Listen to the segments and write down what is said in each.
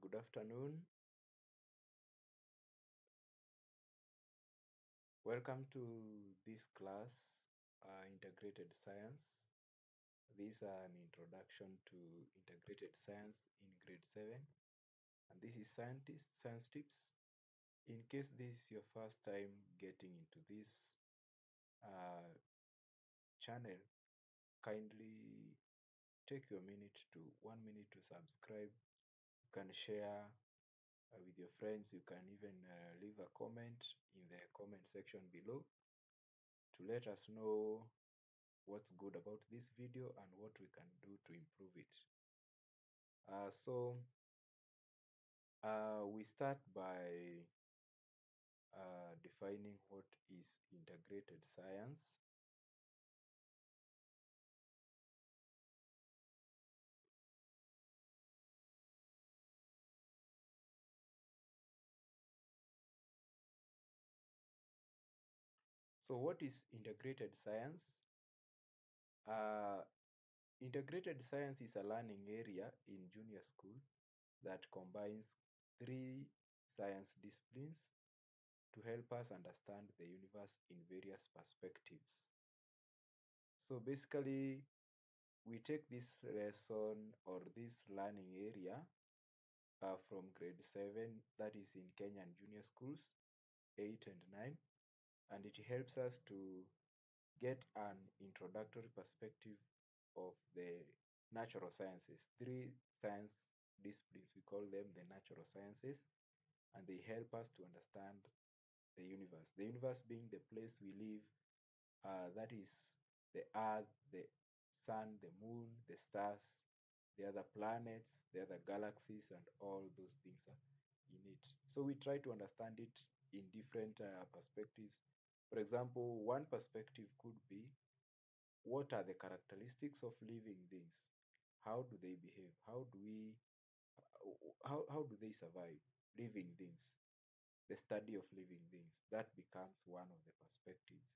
Good afternoon. Welcome to this class, Integrated Science. This is an introduction to Integrated Science in grade 7. And this is Science Tips. In case this is your first time getting into this uh, channel, kindly take your minute to 1 minute to subscribe. You can share with your friends. You can even leave a comment in the comment section below to let us know what's good about this video and what we can do to improve it. We start by defining what is integrated science. So what is integrated science? Uh, Integrated science is a learning area in junior school that combines three science disciplines to help us understand the universe in various perspectives. So basically, we take this lesson or this learning area from grade 7, that is in Kenyan junior schools, 8 and 9, and it helps us to get an introductory perspective of the natural sciences. Three science disciplines, we call them the natural sciences, and they help us to understand the universe. The universe being the place we live, that is the earth, the sun, the moon, the stars, the other planets, the other galaxies, and all those things are in it. So we try to understand it in different perspectives. For example, one perspective could be, what are the characteristics of living things? How do they behave? How do they survive? Living things, the study of living things. That becomes one of the perspectives.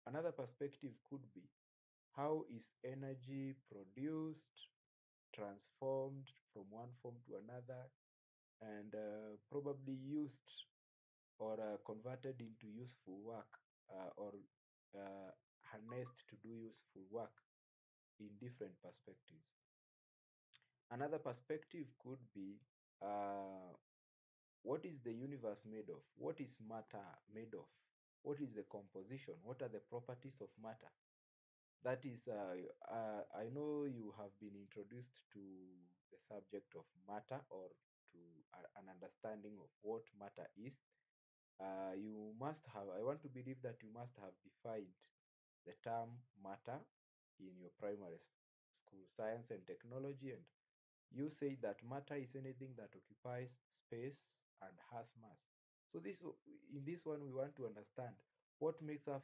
Another perspective could be, how is energy produced, transformed from one form to another, and probably used or converted into useful work, or uh, harnessed to do useful work in different perspectives. Another perspective could be, uh, what is the universe made of? What is matter made of? What is the composition? What are the properties of matter? That is, I know you have been introduced to the subject of matter, or to an understanding of what matter is. You must have, I want to believe that you must have defined the term matter in your primary school science and technology, and you say that matter is anything that occupies space and has mass. So in this one, we want to understand what makes up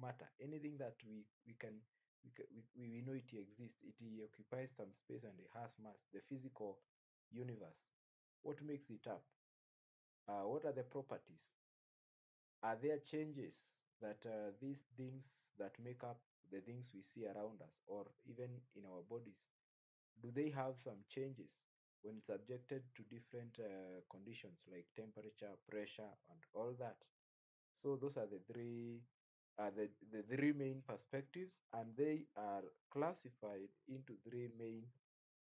matter. Anything that we can we know it exists, it occupies some space and it has mass. The physical universe, what makes it up? What are the properties? Are there changes that these things that make up the things we see around us, or even in our bodies, do they have some changes when subjected to different conditions like temperature, pressure, and all that? So those are the three main perspectives, and they are classified into three main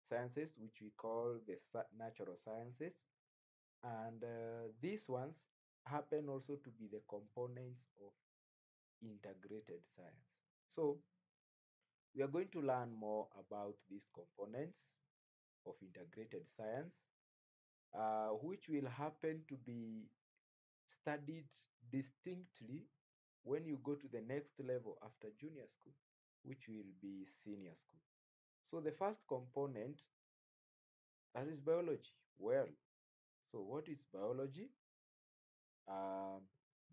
sciences, which we call the natural sciences. And these ones happen also to be the components of integrated science. So we are going to learn more about these components of integrated science, which will happen to be studied distinctly when you go to the next level after junior school, which will be senior school. So the first component, that is biology. Well, so what is biology? Um,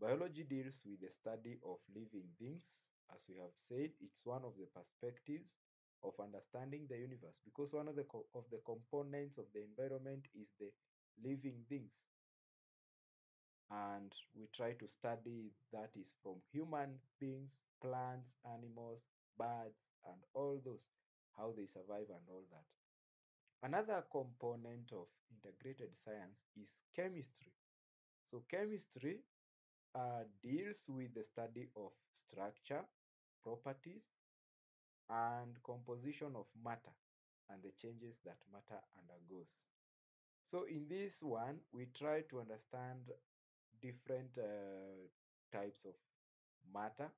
Biology deals with the study of living things. As we have said, it's one of the perspectives of understanding the universe, because one of the components of the environment is the living things, and we try to study, that is from human beings, plants, animals, birds, and all those, how they survive and all that. Another component of integrated science is chemistry. So chemistry deals with the study of structure, properties, and composition of matter and the changes that matter undergoes. So in this one, we try to understand different types of matter.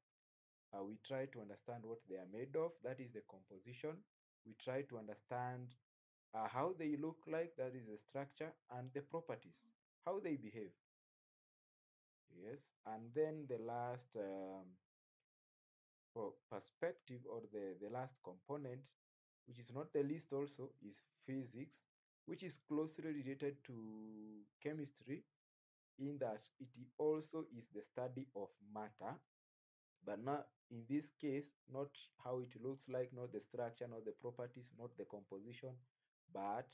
We try to understand what they are made of, that is the composition. We try to understand how they look like, that is the structure, and the properties, how they behave. Yes, and then the last perspective, or the last component, which is not the least also, is physics, which is closely related to chemistry in that it also is the study of matter, but not in this case, not how it looks like, not the structure, not the properties, not the composition, but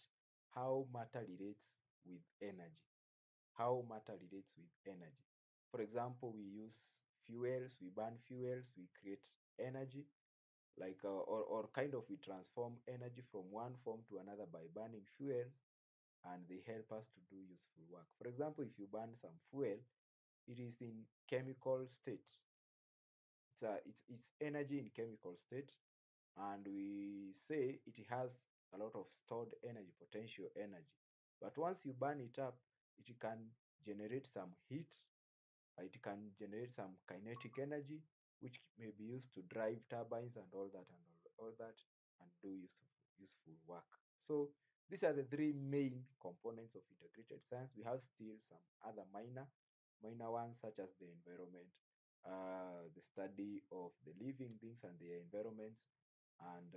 how matter relates with energy. How matter relates with energy. For example, we use fuels, we burn fuels, we create energy, like or kind of we transform energy from one form to another by burning fuels, and they help us to do useful work. For example, if you burn some fuel, it is in chemical state. It's energy in chemical state, and we say it has a lot of stored energy, potential energy. But once you burn it up, it can generate some heat, it can generate some kinetic energy, which may be used to drive turbines and all that and all that, and do useful work. So these are the three main components of integrated science. We have still some other minor ones, such as the environment, the study of the living things and their environments, and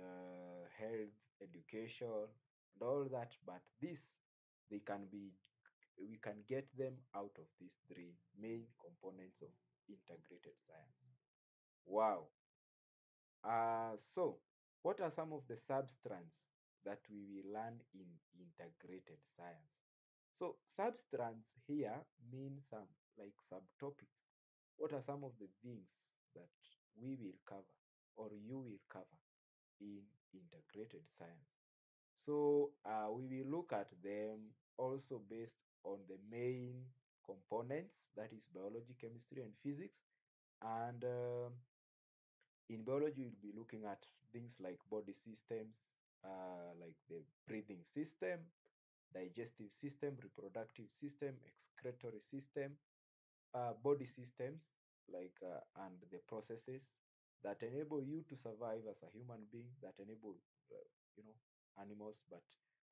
health, education, and all that. But this, they can be we can get them out of these three main components of integrated science. Wow. So, what are some of the substrands that we will learn in integrated science? So, substrands here mean some like subtopics. What are some of the things that we will cover, or you will cover, in integrated science? So we will look at them also based on the main components, that is biology, chemistry, and physics. And in biology, we'll be looking at things like body systems, like the breathing system, digestive system, reproductive system, excretory system, body systems, like and the processes that enable you to survive as a human being, that enable you know animals. But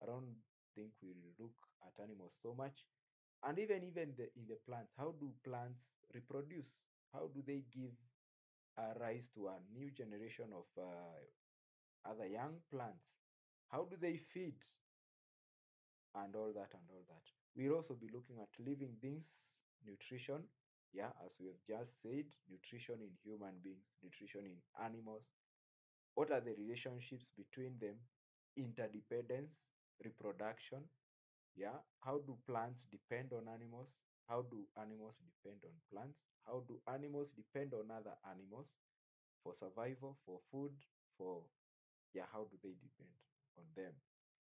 I don't think we'll look at animals so much. And even in the plants, how do plants reproduce? How do they give rise to a new generation of other young plants? How do they feed, and all that and all that? We'll also be looking at living things, nutrition. Yeah, as we have just said, nutrition in human beings, nutrition in animals. What are the relationships between them? Interdependence, reproduction. Yeah, how do plants depend on animals? How do animals depend on plants? How do animals depend on other animals for survival, for food, for, yeah, how do they depend on them?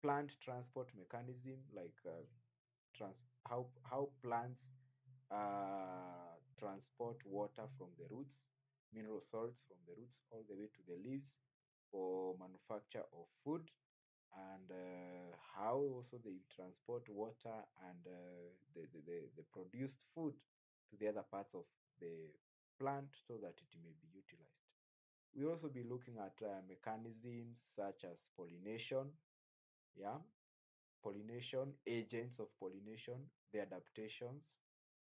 Plant transport mechanism, like how plants transport water from the roots, mineral salts from the roots all the way to the leaves for manufacture of food, and how also they transport water and the produced food to the other parts of the plant so that it may be utilized. We'll also be looking at mechanisms such as pollination, yeah, pollination, agents of pollination, the adaptations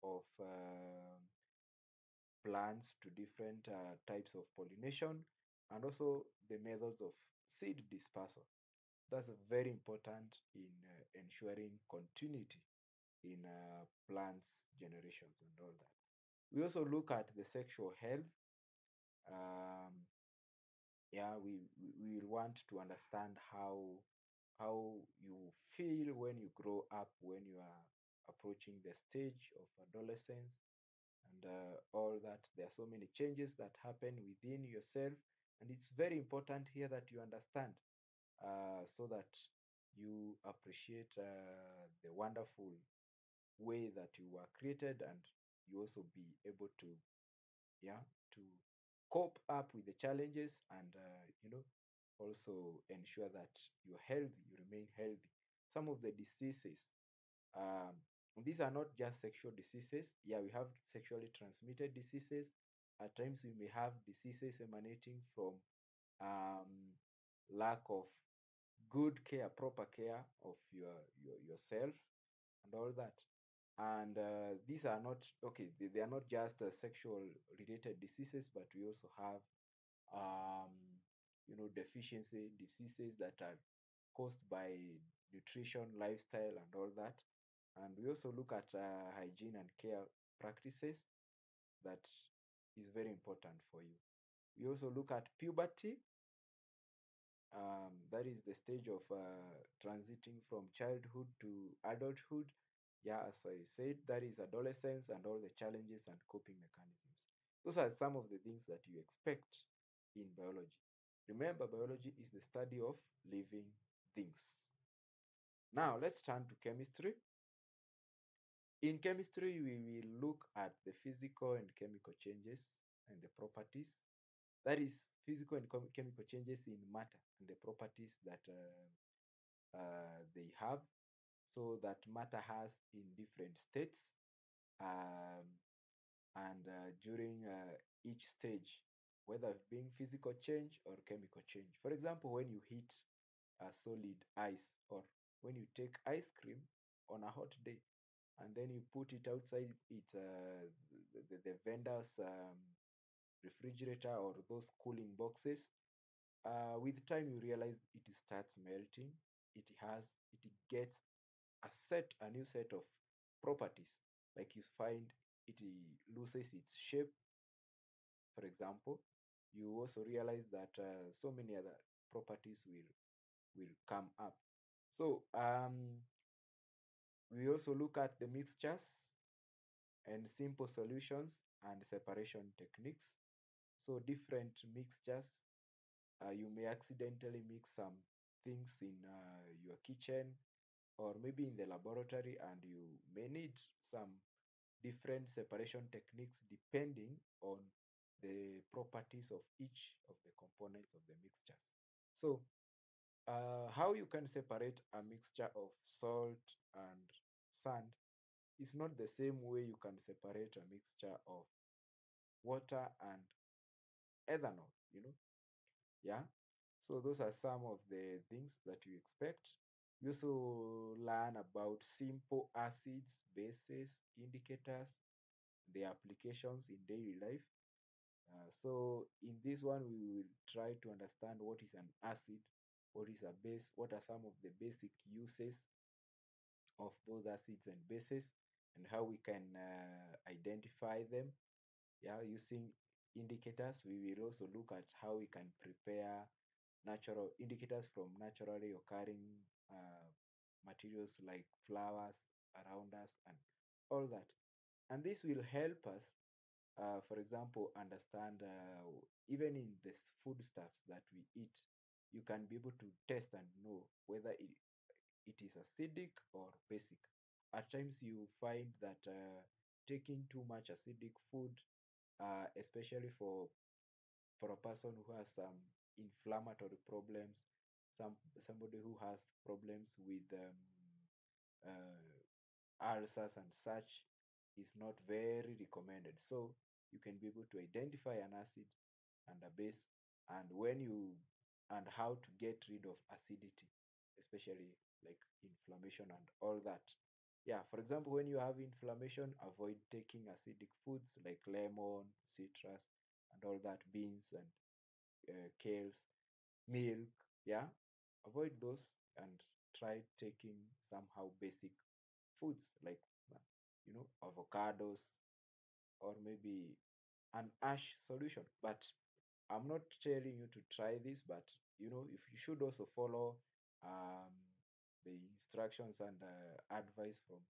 of plants to different types of pollination, and also the methods of seed dispersal. That's very important in ensuring continuity in plants generations and all that. We also look at the sexual health. Um, yeah, we will want to understand how you feel when you grow up, when you are approaching the stage of adolescence, and all that. There are so many changes that happen within yourself, and it's very important here that you understand, so that you appreciate the wonderful way that you were created, and you also be able to, yeah, to cope up with the challenges, and also ensure that you're healthy, you remain healthy. Some of the diseases, um, these are not just sexual diseases. Yeah, we have sexually transmitted diseases. At times we may have diseases emanating from um, lack of good care, proper care of yourself and all that. And these are not okay. They are not just sexual related diseases, but we also have um, deficiency diseases that are caused by nutrition, lifestyle, and all that. And we also look at hygiene and care practices that is very important for you. We also look at puberty. That is the stage of transiting from childhood to adulthood. Yeah, as I said, that is adolescence and all the challenges and coping mechanisms. Those are some of the things that you expect in biology. Remember, biology is the study of living things. Now, let's turn to chemistry. In chemistry, we will look at the physical and chemical changes and the properties. That is, physical and chemical changes in matter and the properties that they have, so that matter has in different states, um, and during each stage, whether being physical change or chemical change. For example, when you heat a solid ice, or when you take ice cream on a hot day and then you put it outside the vendor's refrigerator or those cooling boxes, with time you realize it starts melting. It has it gets a new set of properties. Like you find it loses its shape, for example. You also realize that so many other properties will come up. So we also look at the mixtures and simple solutions and separation techniques. So different mixtures, you may accidentally mix some things in your kitchen or maybe in the laboratory, and you may need some different separation techniques depending on the properties of each of the components of the mixtures. So how you can separate a mixture of salt and sand is not the same way you can separate a mixture of water and ethanol, Yeah. So those are some of the things that you expect. You also learn about simple acids, bases, indicators, their applications in daily life. So in this one, we will try to understand what is an acid, what is a base, what are some of the basic uses of both acids and bases, and how we can identify them. Yeah, using indicators, we will also look at how we can prepare natural indicators from naturally occurring uh, materials like flowers around us and all that. And this will help us, for example, understand even in the foodstuffs that we eat, you can be able to test and know whether it is acidic or basic. At times, you find that taking too much acidic food, especially for a person who has some inflammatory problems, somebody who has problems with ulcers and such, is not very recommended. So you can be able to identify an acid and a base, and how to get rid of acidity, especially like inflammation and all that. Yeah, for example, when you have inflammation, avoid taking acidic foods like lemon, citrus, and all that, beans and kales, milk. Yeah, avoid those and try taking somehow basic foods like avocados, or maybe an ash solution. But I'm not telling you to try this, but if you should also follow um, the instructions and advice from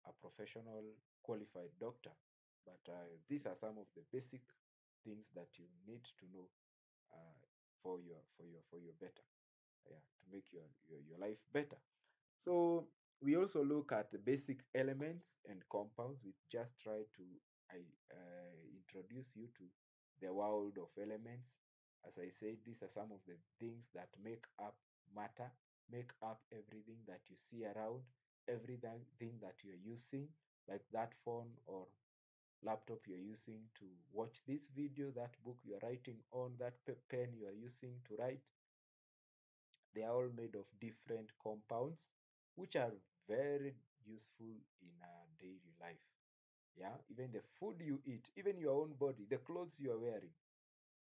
a professional qualified doctor. But these are some of the basic things that you need to know uh, for your better. yeah, to make your life better. So we also look at the basic elements and compounds. We just try to introduce you to the world of elements. As I said, these are some of the things that make up matter, make up everything that you see around, everything that you're using, like that phone or laptop you're using to watch this video, that book you're writing on, that pen you are using to write. They are all made of different compounds, which are very useful in our daily life. Yeah, even the food you eat, even your own body, the clothes you are wearing,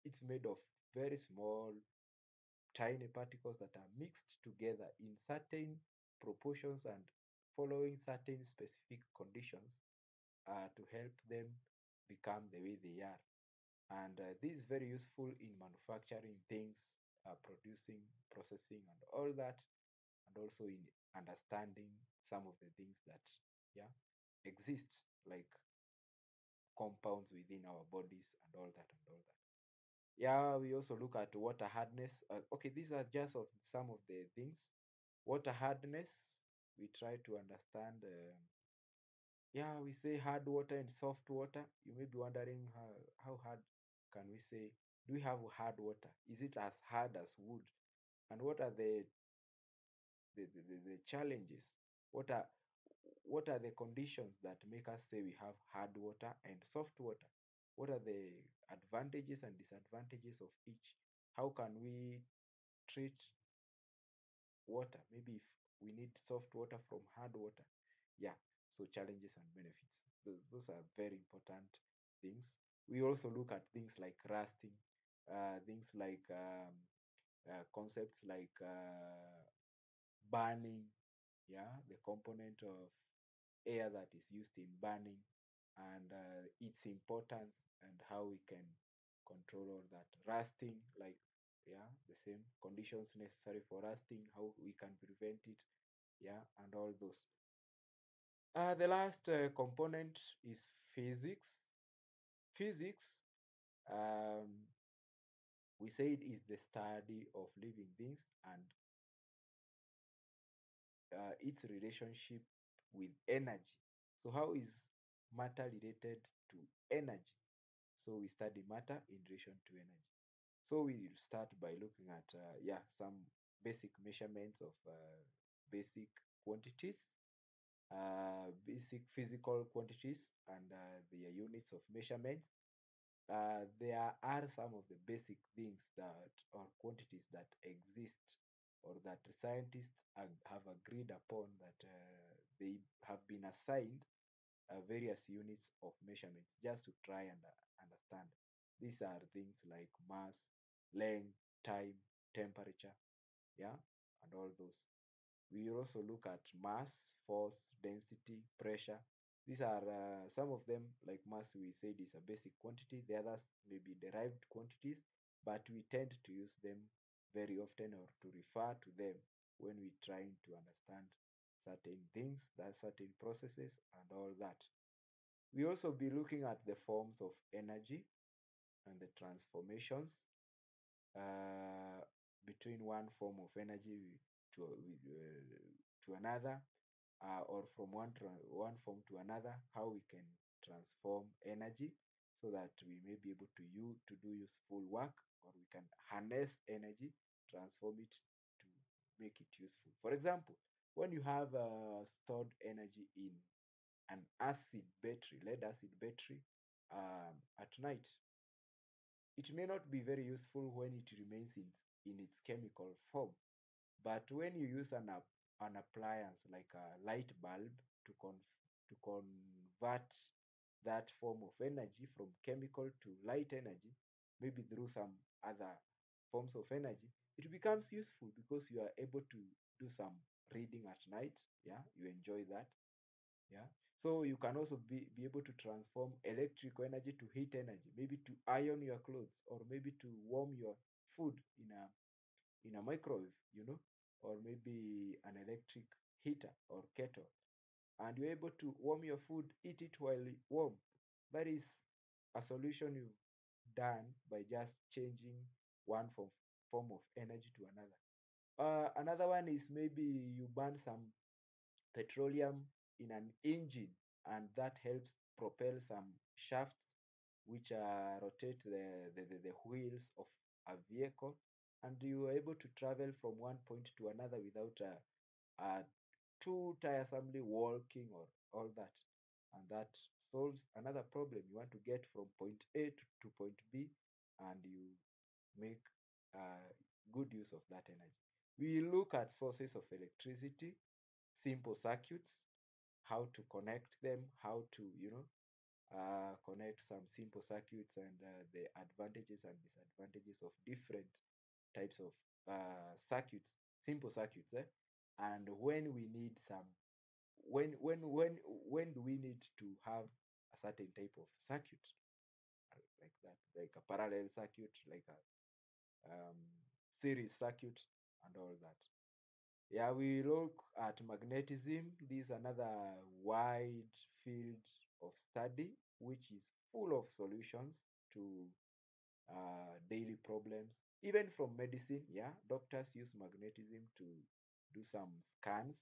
it's made of very small, tiny particles that are mixed together in certain proportions and following certain specific conditions to help them become the way they are. And this is very useful in manufacturing things, producing, processing, and all that, and also in understanding some of the things that, yeah, exist, like compounds within our bodies and all that and all that. Yeah, we also look at water hardness. Okay, these are just of some of the things. Water hardness, we try to understand. Yeah, we say hard water and soft water. You may be wondering how hard can we say? Do we have hard water? Is it as hard as wood? And what are the challenges? What are what are the conditions that make us say we have hard water and soft water? What are the advantages and disadvantages of each? How can we treat water? Maybe if we need soft water from hard water. Yeah, so challenges and benefits. Those are very important things. We also look at things like rusting, things like concepts like burning, yeah, the component of air that is used in burning, and its importance and how we can control all that. Rusting, like, yeah, the same conditions necessary for rusting, how we can prevent it, yeah, and all those. The last component is physics. Physics, um, we say it is the study of living things and its relationship with energy. So, how is matter related to energy? So, we study matter in relation to energy. So, we start by looking at yeah, some basic measurements of basic quantities, basic physical quantities, and their units of measurements. There are some of the basic things that or quantities that exist or that scientists have agreed upon that they have been assigned various units of measurements just to try and understand. These are things like mass, length, time, temperature, yeah, and all those. We also look at mass, force, density, pressure. These are some of them, like mass, we said is a basic quantity. The others may be derived quantities, but we tend to use them very often or to refer to them when we're trying to understand certain things, that certain processes, and all that. We also be looking at the forms of energy and the transformations uh, between one form of energy to another, or from one form to another, how we can transform energy so that we may be able to do useful work, or we can harness energy, transform it to make it useful. For example, when you have stored energy in an acid battery, lead acid battery, at night, it may not be very useful when it remains in its chemical form. But when you use an appliance like a light bulb to to convert that form of energy from chemical to light energy, maybe through some other forms of energy, it becomes useful because you are able to do some reading at night. Yeah, you enjoy that. Yeah. So you can also be able to transform electrical energy to heat energy, maybe to iron your clothes, or maybe to warm your food in a microwave, or maybe an electric heater or kettle. And you're able to warm your food, eat it while warm. That is a solution you've done by just changing one form of energy to another. Another one is maybe you burn some petroleum in an engine, and that helps propel some shafts which rotate the wheels of a vehicle, and you are able to travel from one point to another without too tiresomely walking or all that. And that solves another problem. You want to get from point A to point B, and you make uh, good use of that energy. We look at sources of electricity, simple circuits, how to connect them, how to, connect some simple circuits, and the advantages and disadvantages of different types of circuits, simple circuits, and when we need some, when do we need to have a certain type of circuit, like that, like a parallel circuit, like a series circuit, and all that. Yeah, we look at magnetism. This is another wide field of study which is full of solutions to daily problems. Even from medicine, yeah, doctors use magnetism to do some scans,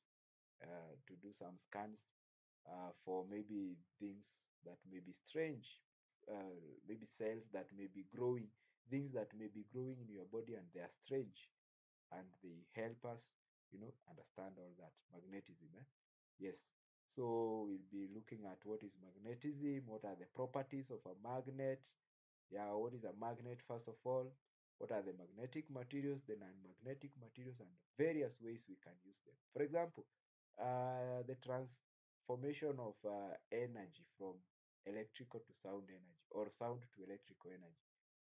for maybe things that may be strange, maybe cells that may be growing, things that may be growing in your body and they are strange, and they help us, understand all that magnetism. Yes. So we'll be looking at what is magnetism, what are the properties of a magnet. Yeah, what is a magnet first of all? What are the magnetic materials, the non-magnetic materials, and various ways we can use them. For example, the transformation of energy from electrical to sound energy, or sound to electrical energy.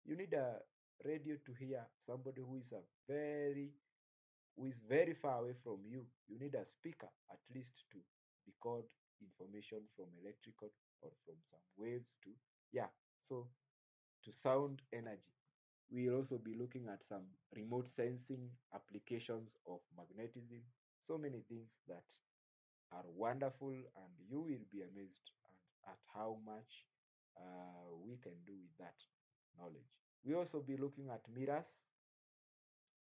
You need a radio to hear somebody who is very far away from you. You need a speaker at least to record information from electrical or from some waves to, yeah, so to sound energy. We'll also be looking at some remote sensing applications of magnetism. So many things that are wonderful, and you will be amazed at how much we can do with that knowledge. We also be looking at mirrors.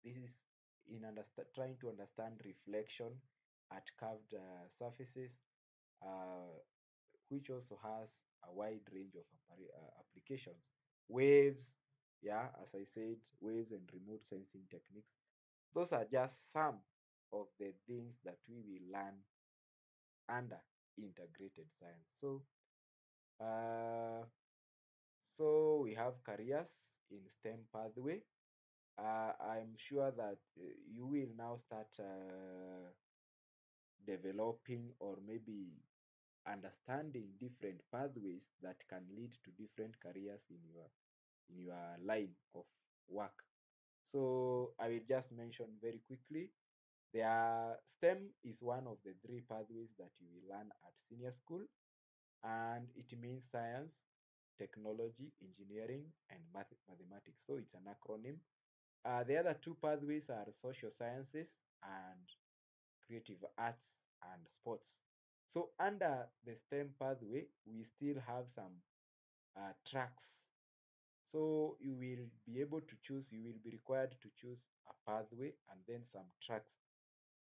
This is in trying to understand reflection at curved surfaces, uh, which also has a wide range of applications. Waves, yeah, as I said, waves and remote sensing techniques. Those are just some of the things that we will learn under integrated science. Uh, so we have careers in STEM pathway. I'm sure that you will now start developing or maybe understanding different pathways that can lead to different careers in your line of work. So I will just mention very quickly. STEM is one of the three pathways that you will learn at senior school, and it means science, technology, engineering, and mathematics. So it's an acronym. The other two pathways are social sciences and creative arts and sports. So under the STEM pathway, we still have some tracks. So you will be able to choose, you will be required to choose a pathway and then some tracks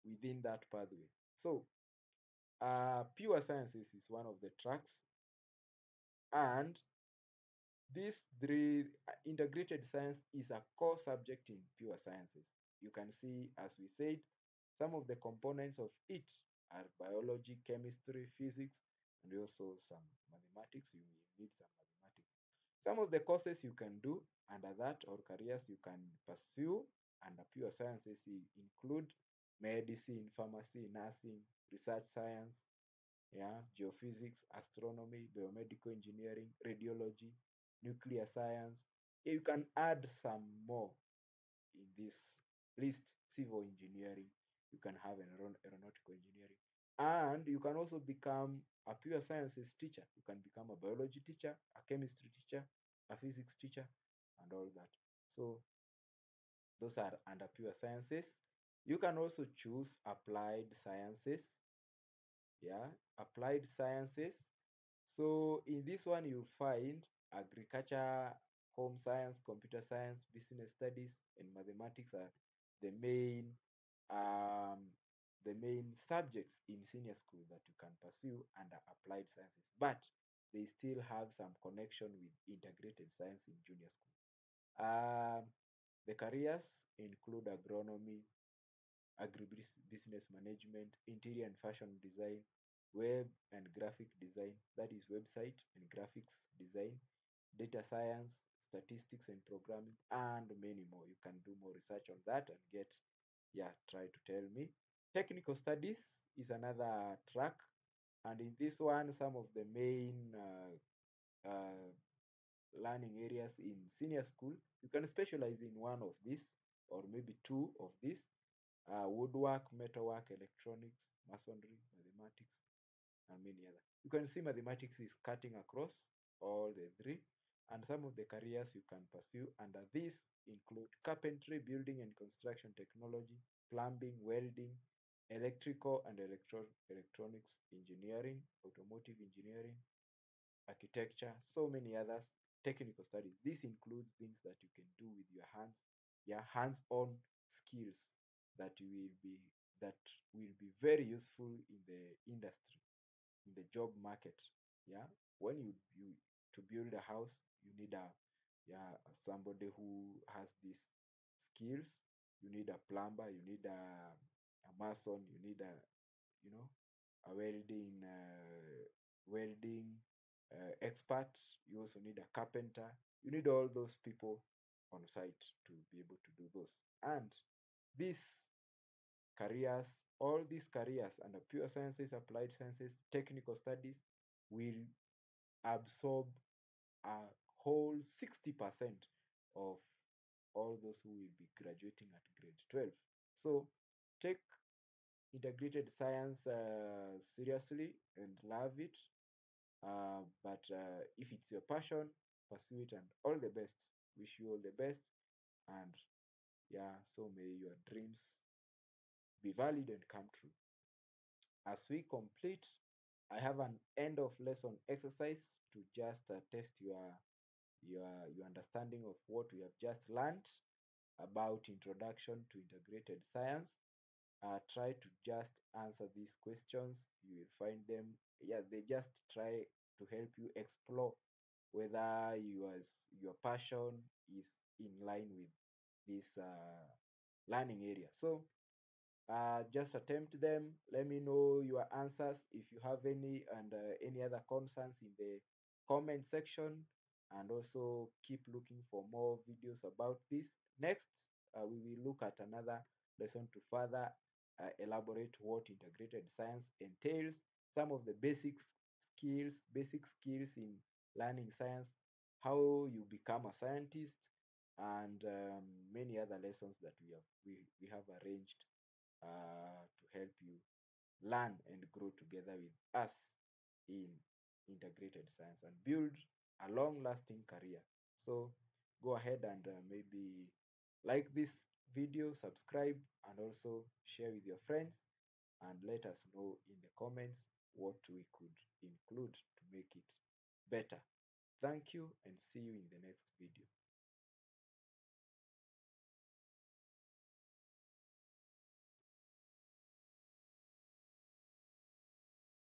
within that pathway. So pure sciences is one of the tracks, and these three integrated science is a core subject in pure sciences. You can see, as we said, some of the components of it are biology, chemistry, physics, and also some mathematics. You will need some mathematics. Some of the courses you can do under that, or careers you can pursue under pure sciences, include medicine, pharmacy, nursing, research science, yeah, geophysics, astronomy, biomedical engineering, radiology, nuclear science. You can add some more in this list. Civil engineering, you can have an aeronautical engineering, and you can also become a pure sciences teacher. You can become a biology teacher, a chemistry teacher, a physics teacher, and all that. So those are under pure sciences. You can also choose applied sciences. Yeah, applied sciences. So in this one, you'll find agriculture, home science, computer science, business studies, and mathematics are the main um, the main subjects in senior school that you can pursue under applied sciences, but they still have some connection with integrated science in junior school. The careers include agronomy, agribusiness management, interior and fashion design, web and graphic design, that is website and graphics design, data science, statistics and programming, and many more. You can do more research on that and get, yeah, try to tell me. Technical studies is another track, and in this one, some of the main learning areas in senior school, you can specialize in one of these or maybe two of these: woodwork, metalwork, electronics, masonry, mathematics, and many other. You can see mathematics is cutting across all the three, and some of the careers you can pursue under this include carpentry, building and construction technology, plumbing, welding, electrical and electronics engineering, automotive engineering, architecture, so many others, technical studies. This includes things that you can do with your hands, yeah, hands-on skills that will be that will be very useful in the industry, in the job market. Yeah, when you to build a house, you need a, yeah, somebody who has these skills. You need a plumber, you need a mason, you need a, you know, a welding expert. You also need a carpenter. You need all those people on site to be able to do those. And these careers, all these careers under pure sciences, applied sciences, technical studies will absorb a whole 60% of all those who will be graduating at grade 12. So take integrated science seriously and love it. But if it's your passion, pursue it, and all the best. Wish you all the best. And yeah, so may your dreams be valid and come true. As we complete, I have an end of lesson exercise to just test your understanding of what we have just learned about introduction to integrated science. Try to just answer these questions. You will find them, yeah, they just try to help you explore whether your passion is in line with this learning area. So just attempt them. Let me know your answers if you have any, and any other concerns in the comment section. And also keep looking for more videos about this. Next, we will look at another lesson to further elaborate what integrated science entails, some of the basic skills in learning science, how you become a scientist, and many other lessons that we have arranged to help you learn and grow together with us in integrated science and build a long lasting career. So go ahead and maybe like this video, subscribe, and also share with your friends, and let us know in the comments what we could include to make it better. Thank you, and see you in the next video.